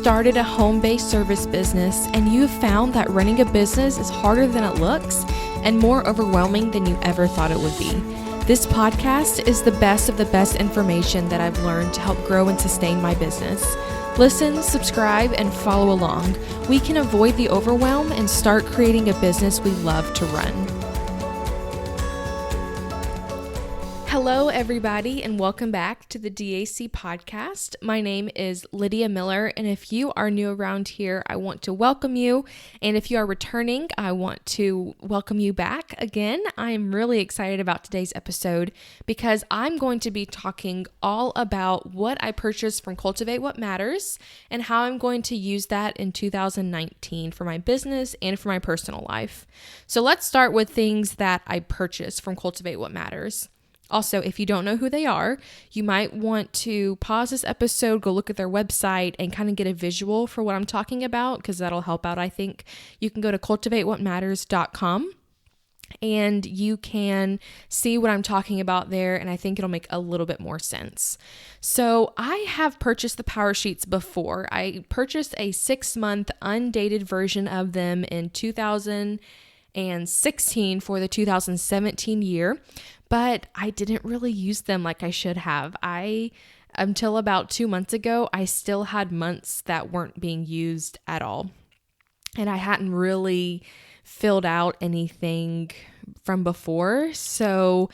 started a home-based service business and you have found that running a business is harder than it looks and more overwhelming than you ever thought it would be? This podcast is the best of the best information that I've learned to help grow and sustain my business. Listen, subscribe, and follow along. We can avoid the overwhelm and start creating a business we love to run. Hello, everybody, and welcome back to the DAC podcast. My name is Lydia Miller, and if you are new around here, I want to welcome you. And if you are returning, I want to welcome you back again. I am really excited about today's episode because I'm going to be talking all about what I purchased from Cultivate What Matters and how I'm going to use that in 2019 for my business and for my personal life. So let's start with things that I purchased from Cultivate What Matters. Also, if you don't know who they are, you might want to pause this episode, go look at their website, and kind of get a visual for what I'm talking about, because that'll help out, I think. You can go to cultivatewhatmatters.com, and you can see what I'm talking about there, and I think it'll make a little bit more sense. So I have purchased the Powersheets before. I purchased a 6-month undated version of them in 2016 for the 2017 year. But I didn't really use them like I should have. Until about 2 months ago, I still had months that weren't being used at all. And I hadn't really filled out anything from before. So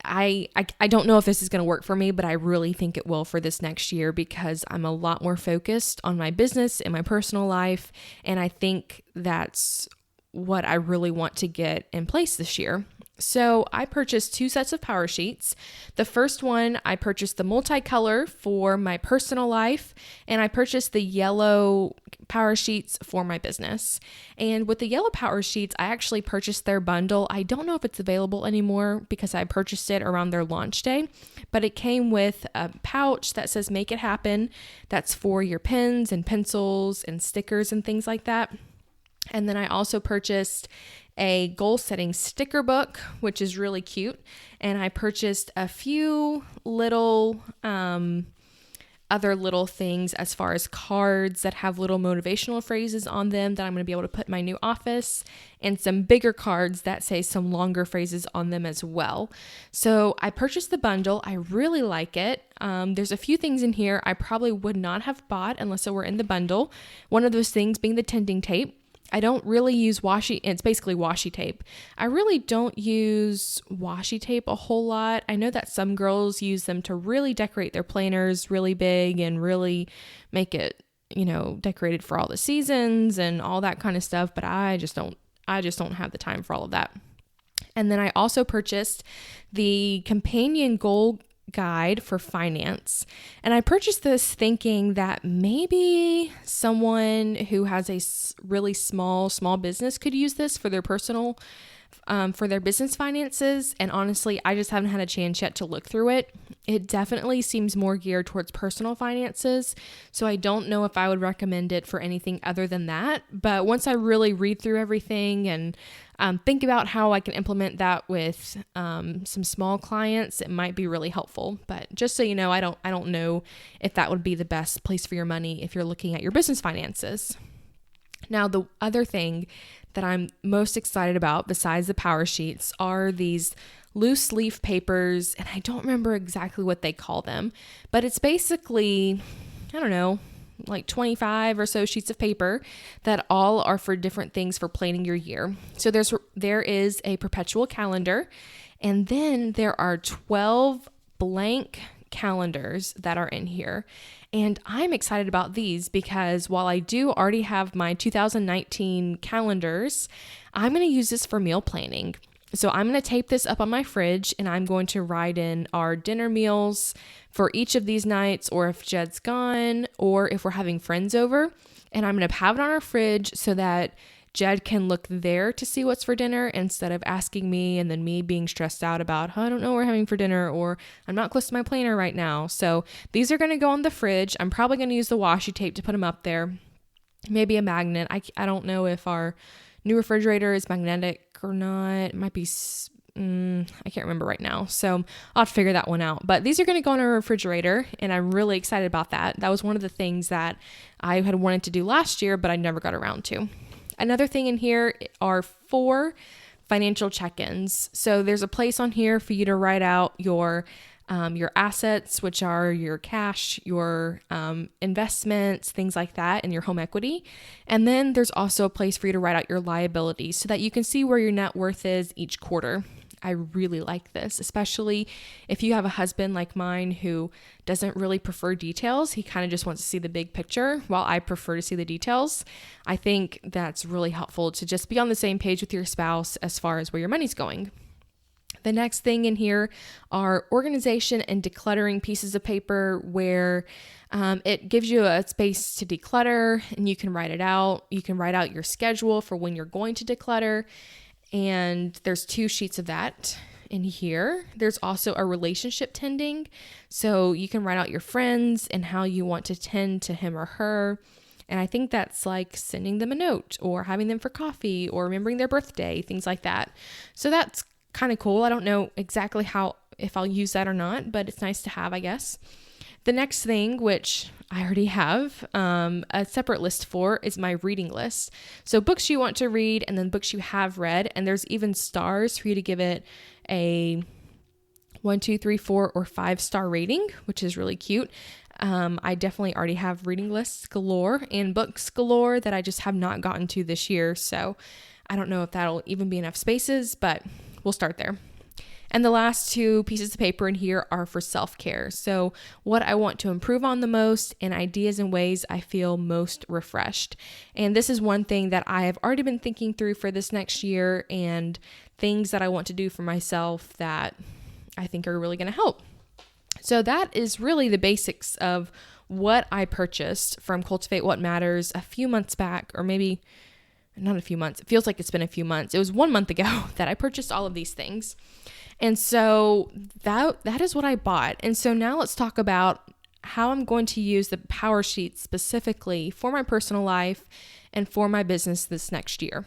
I don't know if this is going to work for me, but I really think it will for this next year because I'm a lot more focused on my business and my personal life. And I think that's what I really want to get in place this year. So I purchased 2 sets of Powersheets. The first one, I purchased the multicolor for my personal life, and I purchased the yellow Powersheets for my business. And with the yellow Powersheets, I actually purchased their bundle. I don't know if it's available anymore because I purchased it around their launch day, but it came with a pouch that says Make It Happen. That's for your pens and pencils and stickers and things like that. And then I also purchased a goal setting sticker book, which is really cute. And I purchased a few little other little things as far as cards that have little motivational phrases on them that I'm going to be able to put in my new office, and some bigger cards that say some longer phrases on them as well. So I purchased the bundle. I really like it. There's a few things in here I probably would not have bought unless it were in the bundle. One of those things being the tending tape. I don't really use washi, it's basically washi tape. I really don't use washi tape a whole lot. I know that some girls use them to really decorate their planners really big and really make it, decorated for all the seasons and all that kind of stuff, but I just don't have the time for all of that. And then I also purchased the companion goal guide for finance. And I purchased this thinking that maybe someone who has a really small business could use this for their personal, for their business finances. And honestly, I just haven't had a chance yet to look through it. It definitely seems more geared towards personal finances. So I don't know if I would recommend it for anything other than that. But once I really read through everything and think about how I can implement that with some small clients, it might be really helpful. But just so you know, I don't know if that would be the best place for your money if you're looking at your business finances. Now, the other thing that I'm most excited about besides the Powersheets are these loose leaf papers, and I don't remember exactly what they call them, but it's basically, like 25 or so sheets of paper that all are for different things for planning your year. So there is a perpetual calendar, and then there are 12 blank calendars that are in here. And I'm excited about these because while I do already have my 2019 calendars, I'm going to use this for meal planning. So I'm going to tape this up on my fridge, and I'm going to write in our dinner meals for each of these nights, or if Jed's gone, or if we're having friends over. And I'm going to have it on our fridge so that Jed can look there to see what's for dinner instead of asking me and then me being stressed out about, I don't know what we're having for dinner, or I'm not close to my planner right now. So these are going to go on the fridge. I'm probably going to use the washi tape to put them up there. Maybe a magnet. I don't know if our new refrigerator is magnetic or not. It might be I can't remember right now. So I'll have to figure that one out. But these are going to go in our refrigerator, and I'm really excited about that. That was one of the things that I had wanted to do last year, but I never got around to. Another thing in here are 4 financial check-ins. So there's a place on here for you to write out your assets, which are your cash, your investments, things like that, and your home equity. And then there's also a place for you to write out your liabilities so that you can see where your net worth is each quarter. I really like this, especially if you have a husband like mine who doesn't really prefer details. He kind of just wants to see the big picture while I prefer to see the details. I think that's really helpful to just be on the same page with your spouse as far as where your money's going. The next thing in here are organization and decluttering pieces of paper where it gives you a space to declutter and you can write it out. You can write out your schedule for when you're going to declutter. And there's 2 sheets of that in here. There's also a relationship tending. So you can write out your friends and how you want to tend to him or her. And I think that's like sending them a note or having them for coffee or remembering their birthday, things like that. So that's kind of cool. I don't know exactly if I'll use that or not, but it's nice to have, I guess. The next thing, which I already have a separate list for, is my reading list. So books you want to read and then books you have read. And there's even stars for you to give it a 1, 2, 3, 4, or 5-star rating, which is really cute. I definitely already have reading lists galore and books galore that I just have not gotten to this year. So I don't know if that'll even be enough spaces, but we'll start there. And the last 2 pieces of paper in here are for self-care. So what I want to improve on the most and ideas and ways I feel most refreshed. And this is one thing that I have already been thinking through for this next year and things that I want to do for myself that I think are really going to help. So that is really the basics of what I purchased from Cultivate What Matters a few months back, or maybe not a few months. It feels like it's been a few months. It was 1 month ago that I purchased all of these things. And so that is what I bought. And so now let's talk about how I'm going to use the Powersheets specifically for my personal life and for my business this next year.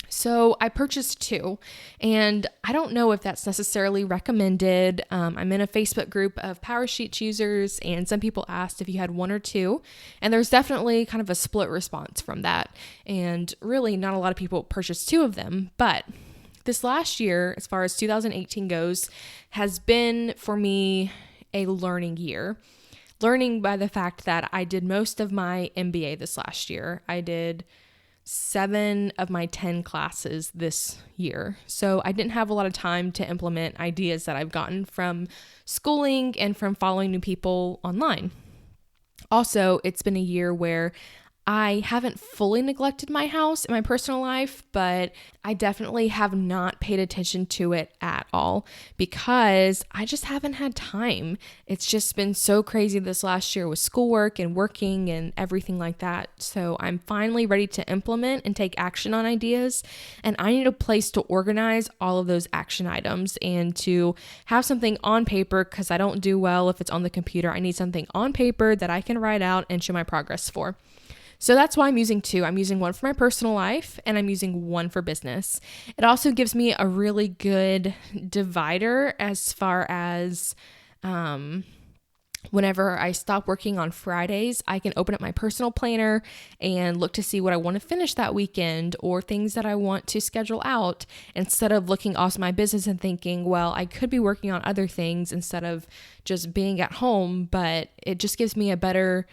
So I purchased 2, and I don't know if that's necessarily recommended. I'm in a Facebook group of Powersheets users, and some people asked if you had 1 or 2, and there's definitely kind of a split response from that. And really not a lot of people purchased 2 of them, but this last year, as far as 2018 goes, has been for me a learning year. Learning by the fact that I did most of my MBA this last year. I did 7 of my 10 classes this year. So I didn't have a lot of time to implement ideas that I've gotten from schooling and from following new people online. Also, it's been a year where I haven't fully neglected my house in my personal life, but I definitely have not paid attention to it at all because I just haven't had time. It's just been so crazy this last year with schoolwork and working and everything like that. So I'm finally ready to implement and take action on ideas, and I need a place to organize all of those action items and to have something on paper because I don't do well if it's on the computer. I need something on paper that I can write out and show my progress for. So that's why I'm using 2. I'm using 1 for my personal life and I'm using 1 for business. It also gives me a really good divider as far as whenever I stop working on Fridays, I can open up my personal planner and look to see what I want to finish that weekend or things that I want to schedule out instead of looking off my business and thinking, well, I could be working on other things instead of just being at home. But it just gives me a better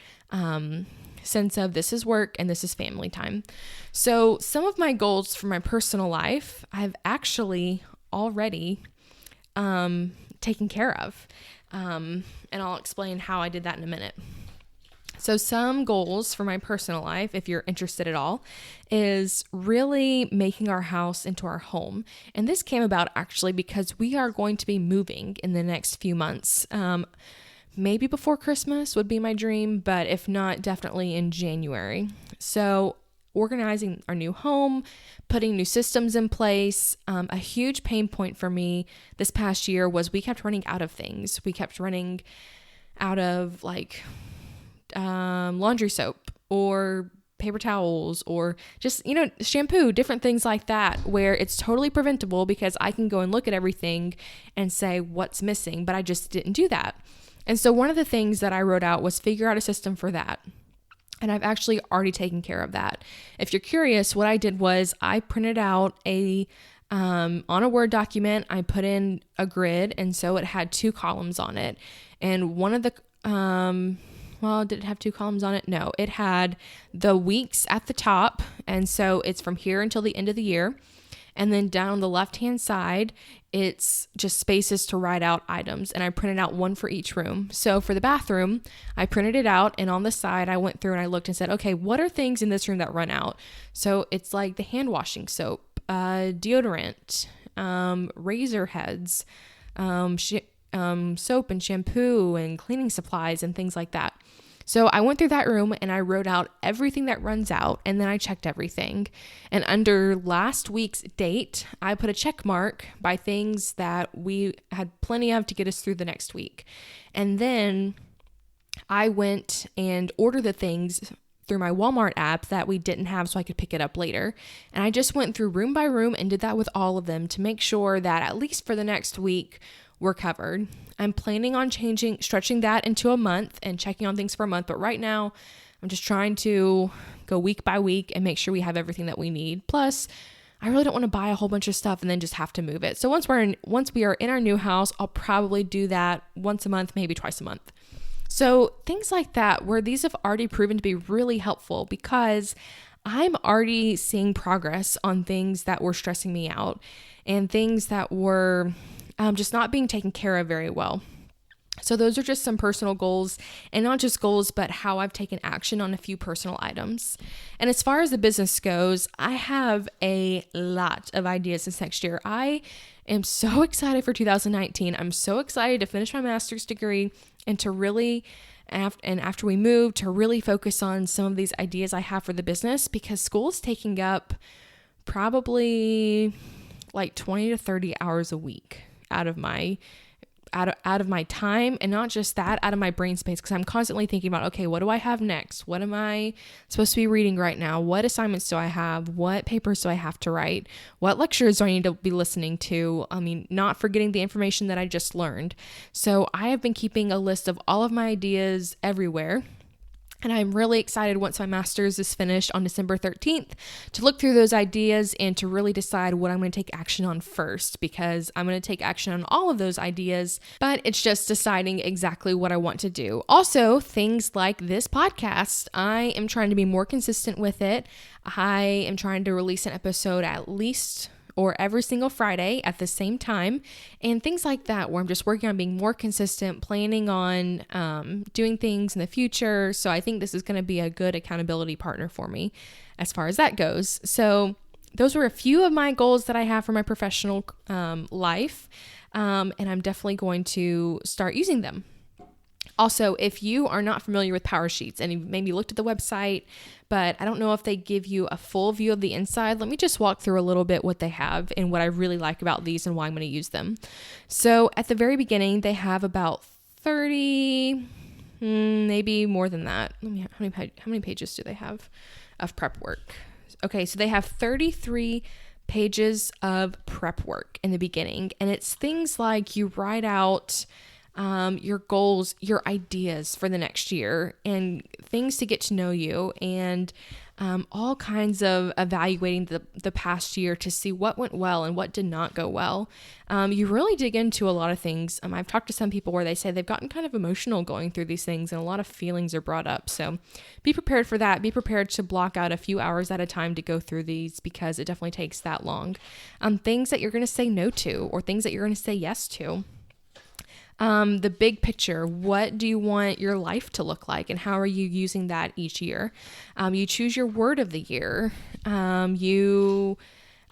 sense of this is work and this is family time. So some of my goals for my personal life, I've actually already taken care of. And I'll explain how I did that in a minute. So some goals for my personal life, if you're interested at all, is really making our house into our home. And this came about actually because we are going to be moving in the next few months. Maybe before Christmas would be my dream, but if not, definitely in January. So organizing our new home, putting new systems in place. A huge pain point for me this past year was we kept running out of things. We kept running out of laundry soap or paper towels or just, shampoo, different things like that, where it's totally preventable because I can go and look at everything and say what's missing, but I just didn't do that. And so one of the things that I wrote out was figure out a system for that. And I've actually already taken care of that. If you're curious, what I did was I printed out on a Word document, I put in a grid, and so it had 2 columns on it. And one of the, did it have 2 columns on it? No, it had the weeks at the top. And so it's from here until the end of the year. And then down on the left-hand side, it's just spaces to write out items. And I printed out one for each room. So for the bathroom, I printed it out. And on the side, I went through and I looked and said, okay, what are things in this room that run out? So it's like the hand washing soap, deodorant, razor heads, soap and shampoo and cleaning supplies and things like that. So I went through that room and I wrote out everything that runs out, and then I checked everything. And under last week's date, I put a check mark by things that we had plenty of to get us through the next week. And then I went and ordered the things through my Walmart app that we didn't have so I could pick it up later. And I just went through room by room and did that with all of them to make sure that at least for the next week, we're covered. I'm planning on stretching that into a month and checking on things for a month. But right now, I'm just trying to go week by week and make sure we have everything that we need. Plus, I really don't want to buy a whole bunch of stuff and then just have to move it. So once we are in our new house, I'll probably do that once a month, maybe twice a month. So things like that, where these have already proven to be really helpful because I'm already seeing progress on things that were stressing me out and things that were just not being taken care of very well. So those are just some personal goals, and not just goals, but how I've taken action on a few personal items. And as far as the business goes, I have a lot of ideas this next year. I am so excited for 2019. I'm so excited to finish my master's degree and to really, after we move, to really focus on some of these ideas I have for the business, because school is taking up probably like 20 to 30 hours a week out of my time, and not just that, out of my brain space, because I'm constantly thinking about, okay, what do I have next? What am I supposed to be reading right now? What assignments do I have? What papers do I have to write? What lectures do I need to be listening to? I mean, not forgetting the information that I just learned. So I have been keeping a list of all of my ideas everywhere. And I'm really excited once my master's is finished on December 13th to look through those ideas and to really decide what I'm going to take action on first, because I'm going to take action on all of those ideas, but it's just deciding exactly what I want to do. Also, things like this podcast, I am trying to be more consistent with it. I am trying to release an episode at least or every single Friday at the same time, and things like that, where I'm just working on being more consistent, planning on doing things in the future. So I think this is going to be a good accountability partner for me as far as that goes. So those were a few of my goals that I have for my professional life, and I'm definitely going to start using them. Also, if you are not familiar with Powersheets and you've maybe looked at the website, but I don't know if they give you a full view of the inside, let me just walk through a little bit what they have and what I really like about these and why I'm going to use them. So at the very beginning, they have about 30, maybe more than that. How many pages do they have of prep work? Okay, so they have 33 pages of prep work in the beginning, and it's things like you write out your goals, your ideas for the next year, and things to get to know you, and all kinds of evaluating the past year to see what went well and what did not go well. You really dig into a lot of things. I've talked to some people where they say they've gotten kind of emotional going through these things, and a lot of feelings are brought up. So be prepared for that. Be prepared to block out a few hours at a time to go through these, because it definitely takes that long. Things that you're going to say no to, or things that you're going to say yes to. The big picture, what do you want your life to look like, and how are you using that each year? You choose your word of the year. You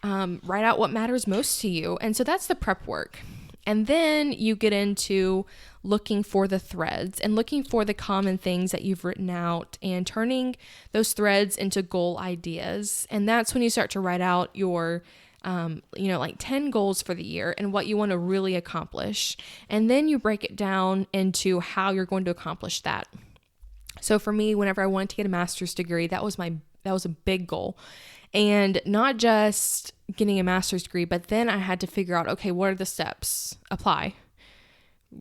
write out what matters most to you. And so that's the prep work. And then you get into looking for the threads and looking for the common things that you've written out and turning those threads into goal ideas. And that's when you start to write out your like 10 goals for the year and what you want to really accomplish. And then you break it down into how you're going to accomplish that. So for me, whenever I wanted to get a master's degree, that was my That was a big goal. And not just getting a master's degree, but then I had to figure out, okay, what are the steps? Apply,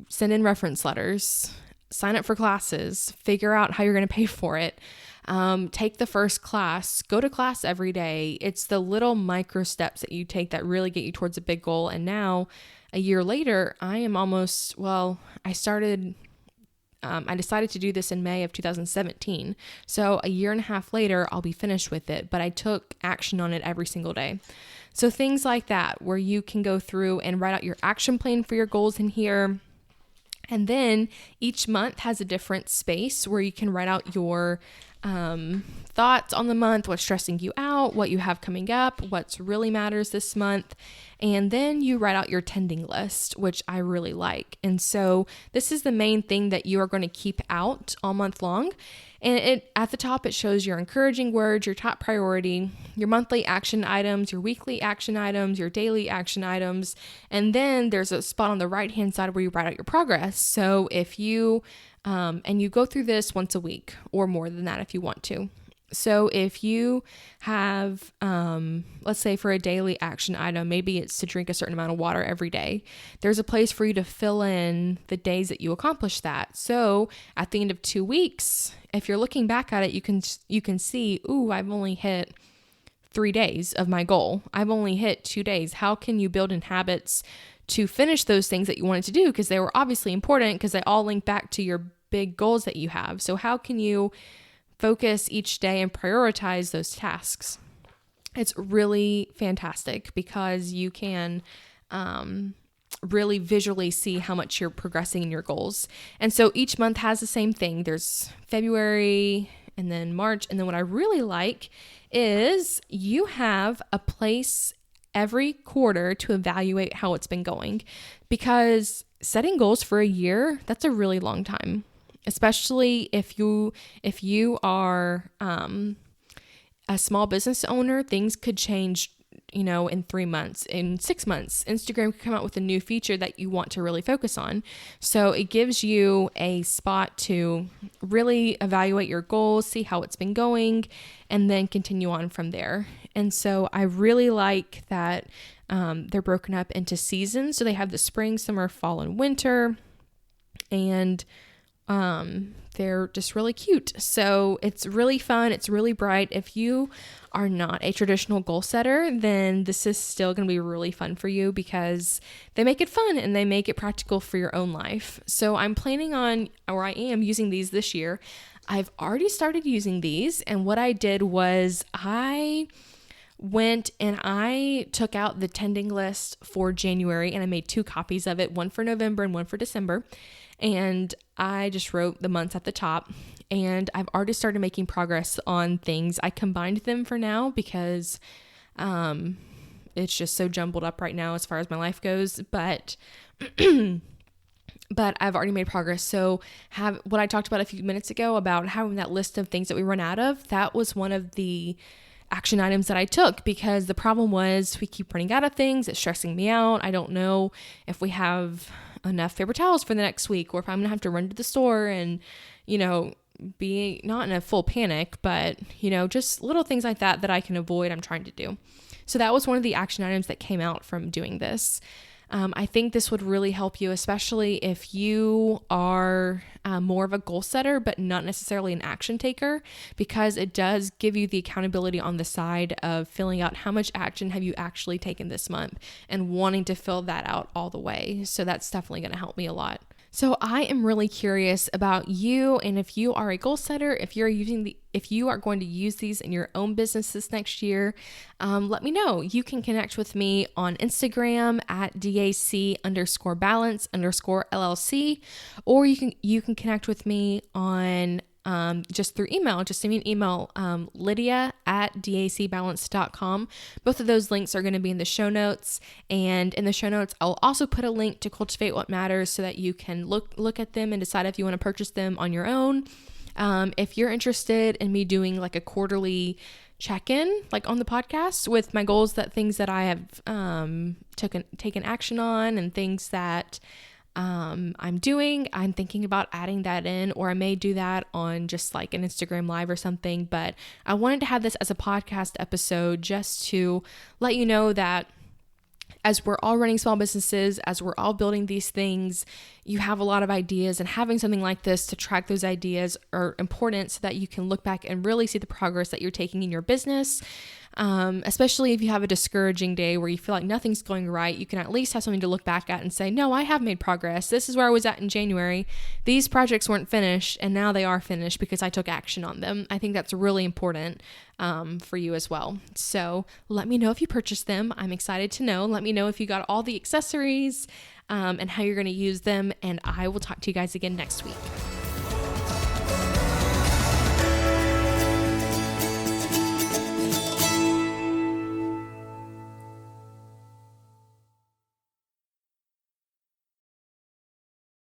send in reference letters, sign up for classes, figure out how you're going to pay for it. Take the first class, go to class every day. It's the little micro steps that you take that really get you towards a big goal. And now a year later, I am almost, I decided to do this in May of 2017. So a year and a half later, I'll be finished with it, but I took action on it every single day. So things like that, where you can go through and write out your action plan for your goals in here. And then each month has a different space where you can write out your thoughts on the month, what's stressing you out, what you have coming up, what's really matters this month. And then you write out your tending list, which I really like. And so this is the main thing that you are going to keep out all month long. And at the top, it shows your encouraging words, your top priority, your monthly action items, your weekly action items, your daily action items. And then there's a spot on the right-hand side where you write out your progress. So if you, and you go through this once a week or more than that if you want to. So if you have, let's say for a daily action item, maybe it's to drink a certain amount of water every day. There's a place for you to fill in the days that you accomplish that. So at the end of 2 weeks, if you're looking back at it, you can see, ooh, I've only hit 3 days of my goal. I've only hit 2 days. How can you build in habits to finish those things that you wanted to do? Because they were obviously important because they all link back to your big goals that you have. So how can you focus each day and prioritize those tasks? It's really fantastic because you can really visually see how much you're progressing in your goals. And so each month has the same thing. There's February and then March. And then what I really like is you have a place every quarter to evaluate how it's been going, because setting goals for a year, that's a really long time. Especially if you are a small business owner, things could change, in 3 months, in 6 months. Instagram could come out with a new feature that you want to really focus on. So it gives you a spot to really evaluate your goals, see how it's been going, and then continue on from there. And so I really like that they're broken up into seasons. So they have the spring, summer, fall, and winter. And they're just really cute. So it's really fun. It's really bright. If you are not a traditional goal setter, then this is still going to be really fun for you because they make it fun and they make it practical for your own life. So I'm planning on, or I am using these this year. I've already started using these. And what I did was I went and I took out the tending list for January and I made 2 copies of it, one for November and one for December. And I just wrote the months at the top, and I've already started making progress on things. I combined them for now because it's just so jumbled up right now as far as my life goes, but I've already made progress. So what I talked about a few minutes ago about having that list of things that we run out of, that was one of the action items that I took, because the problem was we keep running out of things. It's stressing me out. I don't know if we have enough paper towels for the next week, or if I'm gonna have to run to the store and, be not in a full panic, but, just little things like that I can avoid, I'm trying to do. So that was one of the action items that came out from doing this. I think this would really help you, especially if you are more of a goal setter, but not necessarily an action taker, because it does give you the accountability on the side of filling out how much action have you actually taken this month and wanting to fill that out all the way. So that's definitely going to help me a lot. So I am really curious about you, and if you are a goal setter, if you are going to use these in your own business this next year, let me know. You can connect with me on Instagram at DAC_balance_LLC, or you can connect with me on just through email. Just send me an email, lydia@dacbalance.com. Both of those links are going to be in the show notes. And in the show notes, I'll also put a link to Cultivate What Matters so that you can look at them and decide if you want to purchase them on your own. If you're interested in me doing like a quarterly check-in, like on the podcast with my goals, things that I have taken action on, and things that I'm doing. I'm thinking about adding that in, or I may do that on just like an Instagram live or something. But I wanted to have this as a podcast episode just to let you know that as we're all running small businesses, as we're all building these things, you have a lot of ideas, and having something like this to track those ideas are important so that you can look back and really see the progress that you're taking in your business. Especially if you have a discouraging day where you feel like nothing's going right, you can at least have something to look back at and say, no, I have made progress. This is where I was at in January. These projects weren't finished and now they are finished because I took action on them. I think that's really important for you as well. So let me know if you purchased them. I'm excited to know. Let me know if you got all the accessories and how you're going to use them. And I will talk to you guys again next week.